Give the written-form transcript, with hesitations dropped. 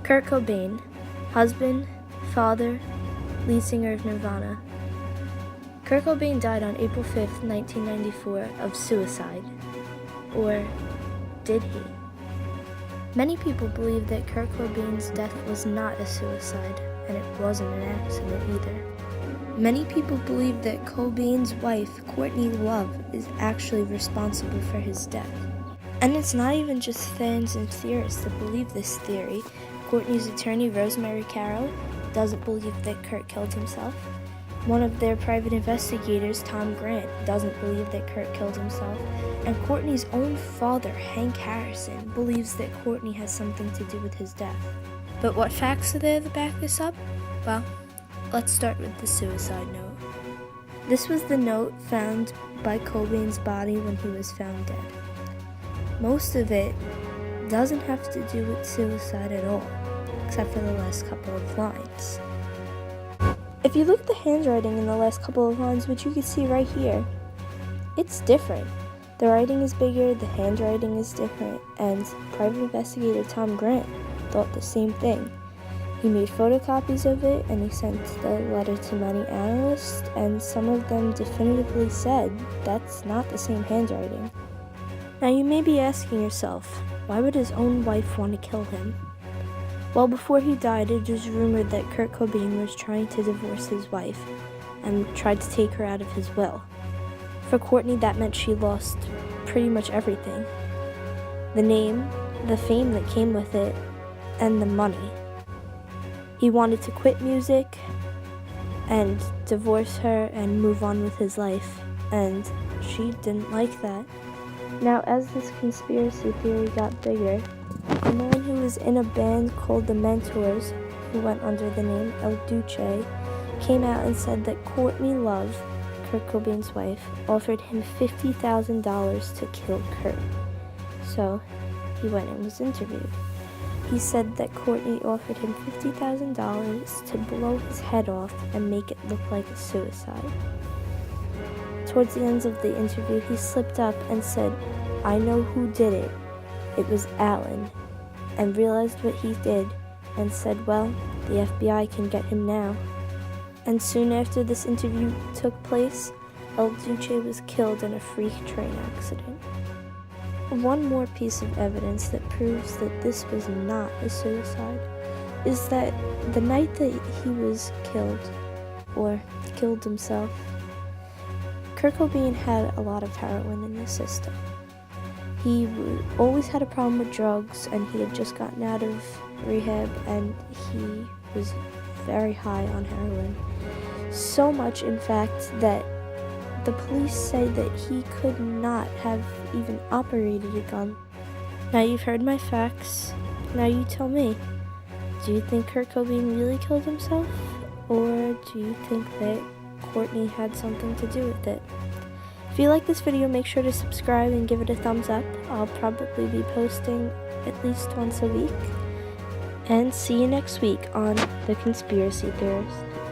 Kurt Cobain, husband, father, lead singer of Nirvana. Kurt Cobain died on April 5th, 1994 of suicide. Or did he? Many people believe that Kurt Cobain's death was not a suicide, and it wasn't an accident either. Many people believe that Cobain's wife, Courtney Love, is actually responsible for his death. And it's not even just fans and theorists that believe this theory. Courtney's attorney, Rosemary Carroll, doesn't believe that Kurt killed himself. One of their private investigators, Tom Grant, doesn't believe that Kurt killed himself. And Courtney's own father, Hank Harrison, believes that Courtney has something to do with his death. But what facts are there to back this up? Well, let's start with the suicide note. This was the note found by Cobain's body when he was found dead. Most of it doesn't have to do with suicide at all, except for the last couple of lines. If you look at the handwriting in the last couple of lines, which you can see right here, it's different. The writing is bigger, the handwriting is different, and private investigator Tom Grant thought the same thing. He made photocopies of it, and he sent the letter to many analysts, and some of them definitively said that's not the same handwriting. Now you may be asking yourself, why would his own wife want to kill him? Well, before he died, it was rumored that Kurt Cobain was trying to divorce his wife and tried to take her out of his will. For Courtney, that meant she lost pretty much everything. The name, the fame that came with it, and the money. He wanted to quit music and divorce her and move on with his life, and she didn't like that. Now, as this conspiracy theory got bigger, a man who was in a band called the Mentors, who went under the name El Duce, came out and said that Courtney Love, Kurt Cobain's wife, offered him $50,000 to kill Kurt. So, he went and was interviewed. He said that Courtney offered him $50,000 to blow his head off and make it look like a suicide. Towards the end of the interview, he slipped up and said, "I know who did it. It was Alan," and realized what he did and said, well, the FBI can get him now. And soon after this interview took place, El Duce was killed in a freak train accident. One more piece of evidence that proves that this was not a suicide is that the night that he was killed, or killed himself, Kurt Cobain had a lot of heroin in his system. He always had a problem with drugs, and he had just gotten out of rehab, and he was very high on heroin. So much, in fact, that the police say that he could not have even operated a gun. Now you've heard my facts, now you tell me. Do you think Kurt Cobain really killed himself? Or do you think that Courtney had something to do with it? If you like this video, make sure to subscribe and give it a thumbs up. I'll probably be posting at least once a week. And see you next week on The Conspiracy Theorist.